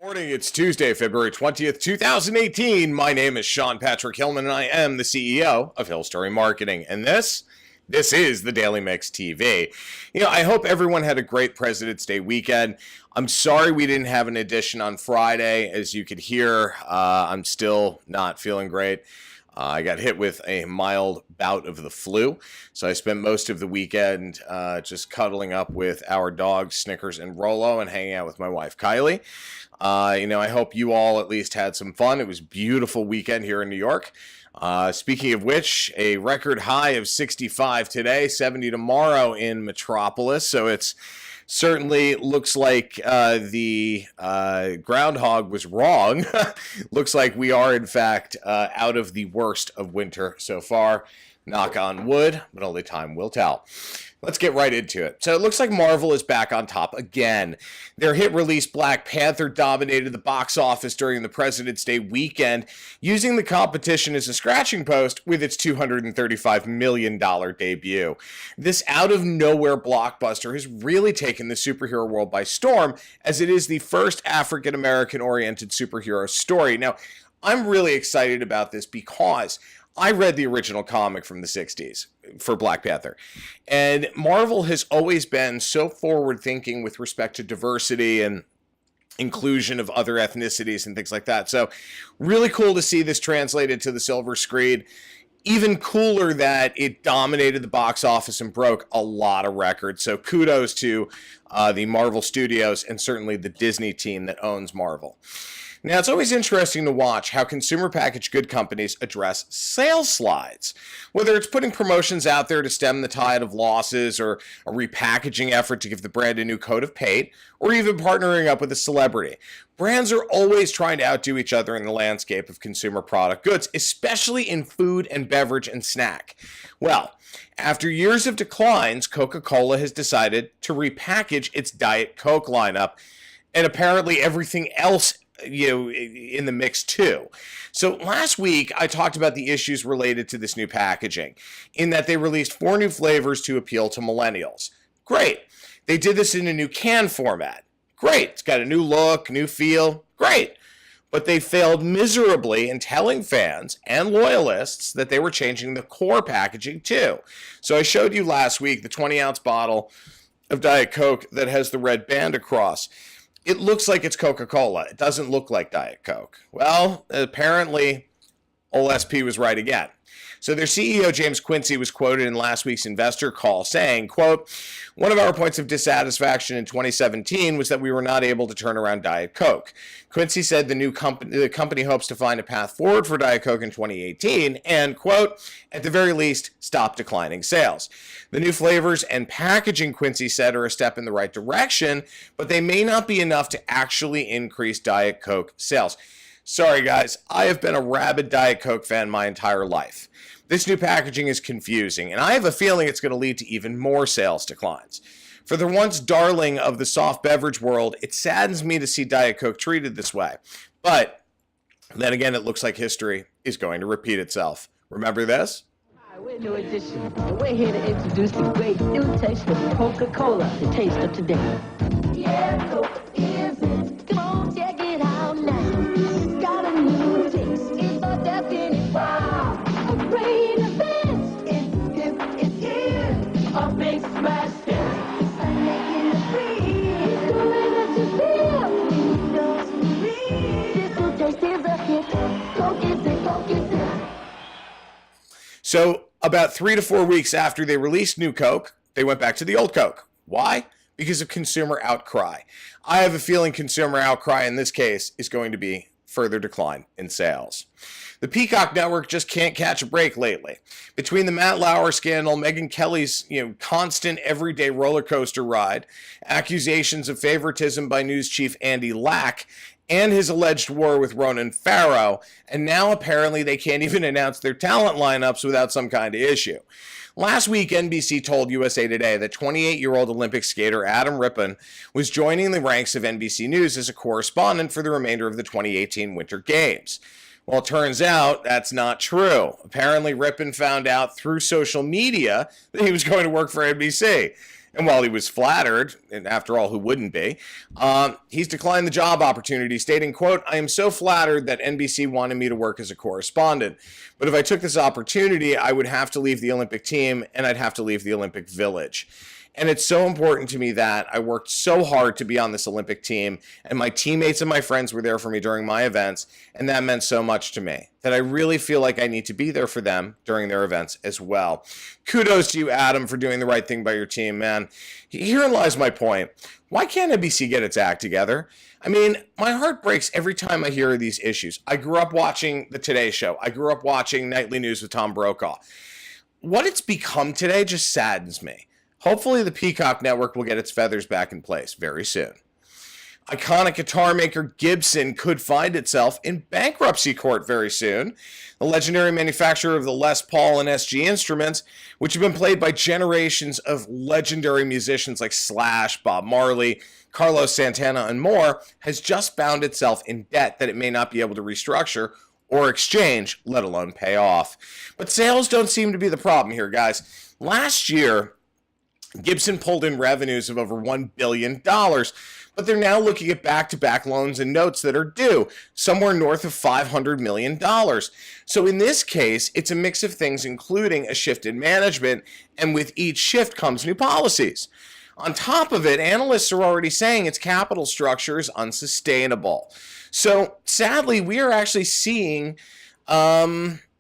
Morning, it's Tuesday, February 20th, 2018. My name is Sean Patrick Hillman, and I am the CEO of Hill Story Marketing. And this is the Daily Mix TV. I hope everyone had a great President's Day weekend. I'm sorry we didn't have an edition on Friday. As you could hear, I'm still not feeling great. I got hit with a mild bout of the flu, so I spent most of the weekend just cuddling up with our dogs, Snickers and Rolo, and hanging out with my wife, Kylie. I hope you all at least had some fun. It was a beautiful weekend here in New York. Speaking of which, a record high of 65 today, 70 tomorrow in Metropolis, so it's certainly looks like the groundhog was wrong. Looks like we are, in fact, out of the worst of winter so far. Knock on wood, but only time will tell. Let's get right into it. So it looks like Marvel is back on top again. Their hit release Black Panther dominated the box office during the President's Day weekend, using the competition as a scratching post with its $235 million debut. This out-of-nowhere blockbuster has really taken the superhero world by storm, as it is the first African-American-oriented superhero story. Now, I'm really excited about this because I read the original comic from the 60s for Black Panther, and Marvel has always been so forward-thinking with respect to diversity and inclusion of other ethnicities and things like that. So really cool to see this translated to the silver screen. Even cooler that it dominated the box office and broke a lot of records. So kudos to the Marvel Studios and certainly the Disney team that owns Marvel. Now, it's always interesting to watch how consumer packaged good companies address sales slides. Whether it's putting promotions out there to stem the tide of losses, or a repackaging effort to give the brand a new coat of paint, or even partnering up with a celebrity. Brands are always trying to outdo each other in the landscape of consumer product goods, especially in food and beverage and snack. Well, after years of declines, Coca-Cola has decided to repackage its Diet Coke lineup, and apparently everything else in the mix too. So last week, I talked about the issues related to this new packaging, in that they released 4 new flavors to appeal to millennials. Great. They did this in a new can format. Great. It's got a new look, new feel. Great. But they failed miserably in telling fans and loyalists that they were changing the core packaging too. So I showed you last week the 20-ounce bottle of Diet Coke that has the red band across. It looks like it's Coca-Cola. It doesn't look like Diet Coke. Well, apparently, OLSP was right again. So their CEO, James Quincy, was quoted in last week's investor call saying, quote, "One of our points of dissatisfaction in 2017 was that we were not able to turn around Diet Coke." Quincy said the company hopes to find a path forward for Diet Coke in 2018 and, quote, "at the very least, stop declining sales." The new flavors and packaging, Quincy said, are a step in the right direction, but they may not be enough to actually increase Diet Coke sales. Sorry, guys, I have been a rabid Diet Coke fan my entire life. This new packaging is confusing, and I have a feeling it's going to lead to even more sales declines. For the once darling of the soft beverage world, it saddens me to see Diet Coke treated this way. But then again, it looks like history is going to repeat itself. Remember this? Hi, we're New Edition, and we're here to introduce the great new taste of Coca-Cola, the taste of today. Yeah, Coke is it. Come on, check it out now. It's got a new taste. It's a definite wow. A great event. It's hip, it's here. A big smash hit. I'm making it free. It's doing what you feel. We don't believe. This new taste is a hit. Coke is it, Coke is it. So about 3 to 4 weeks after they released new Coke, they went back to the old Coke. Why? Because of consumer outcry. I have a feeling consumer outcry in this case is going to be further decline in sales. The Peacock network just can't catch a break lately. Between the Matt Lauer scandal, Megyn Kelly's constant everyday roller coaster ride, accusations of favoritism by news chief Andy Lack, and his alleged war with Ronan Farrow, and now apparently they can't even announce their talent lineups without some kind of issue. Last week, NBC told USA Today that 28-year-old Olympic skater Adam Rippon was joining the ranks of NBC News as a correspondent for the remainder of the 2018 Winter Games. Well, it turns out that's not true. Apparently, Rippon found out through social media that he was going to work for NBC. And while he was flattered, and after all, who wouldn't be, he's declined the job opportunity, stating, quote, "I am so flattered that NBC wanted me to work as a correspondent. But if I took this opportunity, I would have to leave the Olympic team and I'd have to leave the Olympic Village. And it's so important to me that I worked so hard to be on this Olympic team, and my teammates and my friends were there for me during my events, and that meant so much to me that I really feel like I need to be there for them during their events as well." Kudos to you, Adam, for doing the right thing by your team, man. Herein lies my point. Why can't NBC get its act together? I mean, my heart breaks every time I hear of these issues. I grew up watching The Today Show. I grew up watching Nightly News with Tom Brokaw. What it's become today just saddens me. Hopefully the Peacock Network will get its feathers back in place very soon. Iconic guitar maker Gibson could find itself in bankruptcy court very soon. The legendary manufacturer of the Les Paul and SG instruments, which have been played by generations of legendary musicians like Slash, Bob Marley, Carlos Santana, and more, has just found itself in debt that it may not be able to restructure or exchange, let alone pay off. But sales don't seem to be the problem here, guys. Last year, Gibson pulled in revenues of over $1 billion, but they're now looking at back-to-back loans and notes that are due, somewhere north of $500 million. So in this case, it's a mix of things, including a shift in management, and with each shift comes new policies. On top of it, analysts are already saying its capital structure is unsustainable. So sadly, we are actually seeing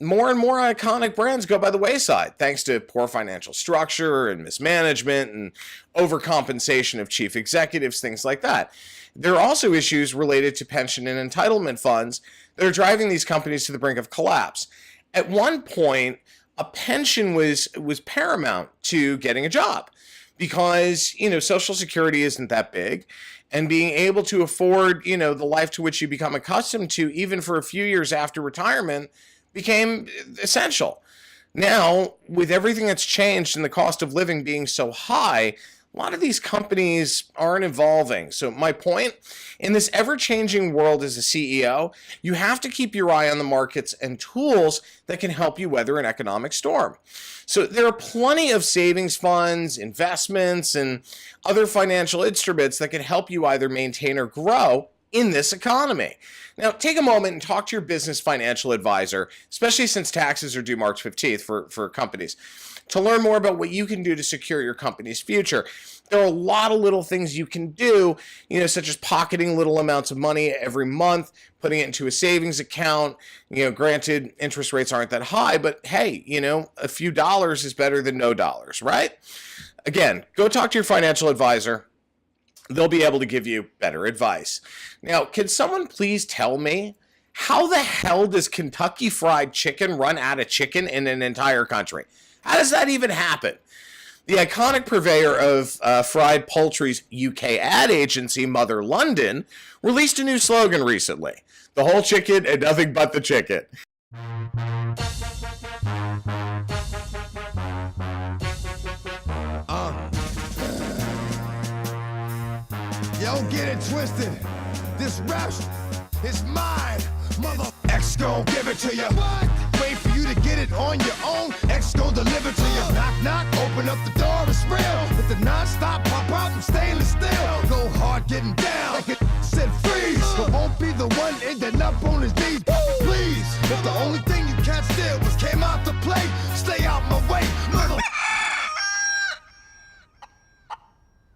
more and more iconic brands go by the wayside, thanks to poor financial structure and mismanagement and overcompensation of chief executives, things like that. There are also issues related to pension and entitlement funds that are driving these companies to the brink of collapse. At one point, a pension was paramount to getting a job because, Social Security isn't that big. And being able to afford, the life to which you become accustomed to, even for a few years after retirement, became essential. Now, with everything that's changed and the cost of living being so high, a lot of these companies aren't evolving. So my point, in this ever-changing world as a CEO, you have to keep your eye on the markets and tools that can help you weather an economic storm. So there are plenty of savings funds, investments, and other financial instruments that can help you either maintain or grow in this economy. Now, take a moment and talk to your business financial advisor, especially since taxes are due March 15th for companies, to learn more about what you can do to secure your company's future. There are a lot of little things you can do, such as pocketing little amounts of money every month, putting it into a savings account. Granted, interest rates aren't that high, but hey, a few dollars is better than no dollars, right? Again, go talk to your financial advisor. They'll be able to give you better advice. Now, can someone please tell me, how the hell does Kentucky Fried Chicken run out of chicken in an entire country? How does that even happen? The iconic purveyor of fried poultry's UK ad agency, Mother London, released a new slogan recently: "The whole chicken and nothing but the chicken." Don't get it twisted. This rap is mine. Mother X gon' give it to you. What? Wait for you to get it on your own. X gon' deliver to you. Knock, knock, open up the door, it's real. With the non-stop pop out and stainless steel. Go hard getting down. Like it said freeze. But won't be the one ending up on his knees. Please. If the only thing you can't steal was came out to play, stay out my way. Mother.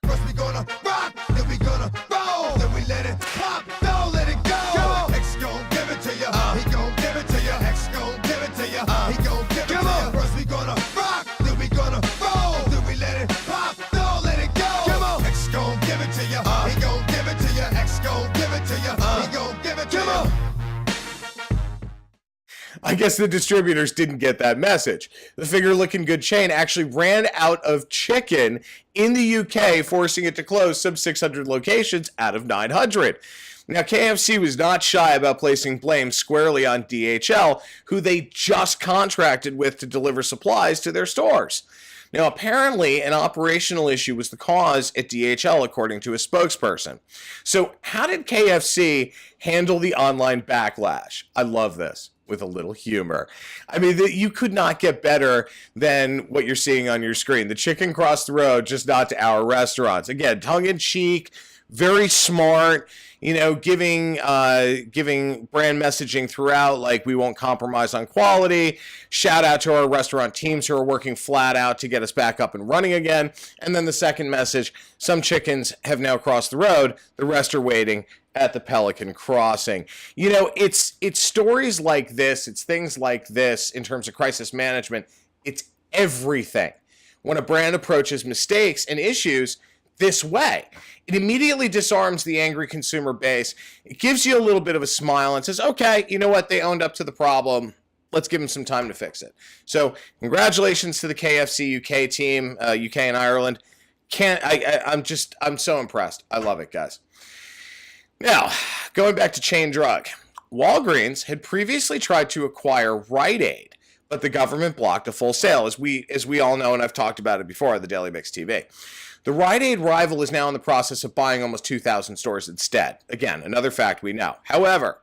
First we gonna rock, then we gonna roll, then we let it pop, don't let it go. X gon' give it to you, he gon' give it to you. X gon' give it to you, he gon' give it to you. First we gonna rock, then we gonna roll, then we let it pop, don't let it go. X gon' give it to you, he gon' give it to you. X gon' give it to you, he gon' give it to you. I guess the distributors didn't get that message. The Figure Looking Good chain actually ran out of chicken in the UK, forcing it to close some 600 locations out of 900. Now, KFC was not shy about placing blame squarely on DHL, who they just contracted with to deliver supplies to their stores. Now, apparently, an operational issue was the cause at DHL, according to a spokesperson. So, how did KFC handle the online backlash? I love this. with a little humor. I mean, you could not get better than what you're seeing on your screen. The chicken crossed the road, just not to our restaurants. Again, tongue-in-cheek, very smart, giving brand messaging throughout, like we won't compromise on quality. Shout out to our restaurant teams who are working flat out to get us back up and running again. And then the second message, some chickens have now crossed the road. The rest are waiting at the Pelican Crossing. It's stories like this, it's things like this in terms of crisis management. It's everything. When a brand approaches mistakes and issues this way, it immediately disarms the angry consumer base. It gives you a little bit of a smile and says, okay, you know what? They owned up to the problem. Let's give them some time to fix it. So congratulations to the KFC UK team, UK and Ireland. I'm so impressed. I love it, guys. Now, going back to chain drug. Walgreens had previously tried to acquire Rite Aid, but the government blocked a full sale, as we all know, and I've talked about it before on the Daily Mix TV. The Rite Aid rival is now in the process of buying almost 2,000 stores instead. Again, another fact we know. However,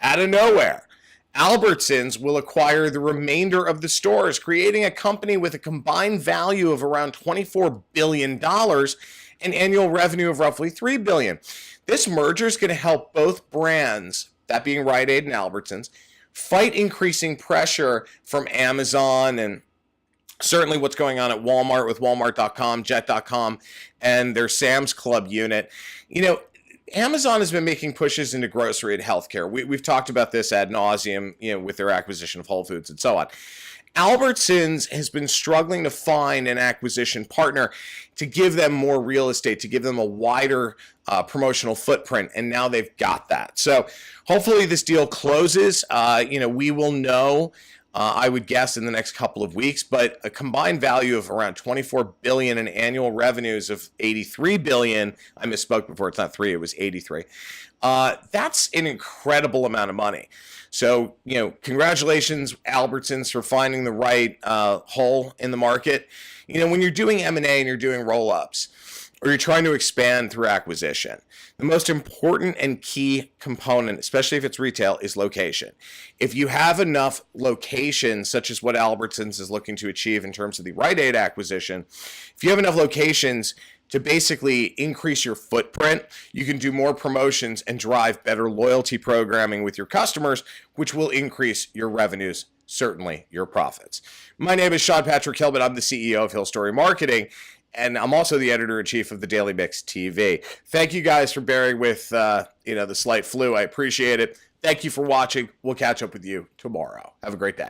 out of nowhere, Albertsons will acquire the remainder of the stores, creating a company with a combined value of around $24 billion and annual revenue of roughly $3 billion. This merger is going to help both brands, that being Rite Aid and Albertsons, fight increasing pressure from Amazon and certainly what's going on at Walmart with Walmart.com, Jet.com, and their Sam's Club unit. Amazon has been making pushes into grocery and healthcare. We've talked about this ad nauseum, with their acquisition of Whole Foods and so on. Albertsons has been struggling to find an acquisition partner to give them more real estate, to give them a wider promotional footprint, and now they've got that. So hopefully this deal closes. We will know, I would guess, in the next couple of weeks, but a combined value of around $24 billion and annual revenues of $83 billion. I misspoke before. It's not 3, it was 83. That's an incredible amount of money. So, congratulations, Albertsons, for finding the right hole in the market. When you're doing M&A and you're doing roll-ups, or you're trying to expand through acquisition, the most important and key component, especially if it's retail, is location. If you have enough locations, such as what Albertsons is looking to achieve in terms of the Rite Aid acquisition, if you have enough locations to basically increase your footprint, you can do more promotions and drive better loyalty programming with your customers, which will increase your revenues, certainly your profits. My name is Sean Patrick Hillman. I'm the CEO of Hill Story Marketing, and I'm also the editor-in-chief of the Daily Mix TV. Thank you guys for bearing with the slight flu. I appreciate it. Thank you for watching. We'll catch up with you tomorrow. Have a great day.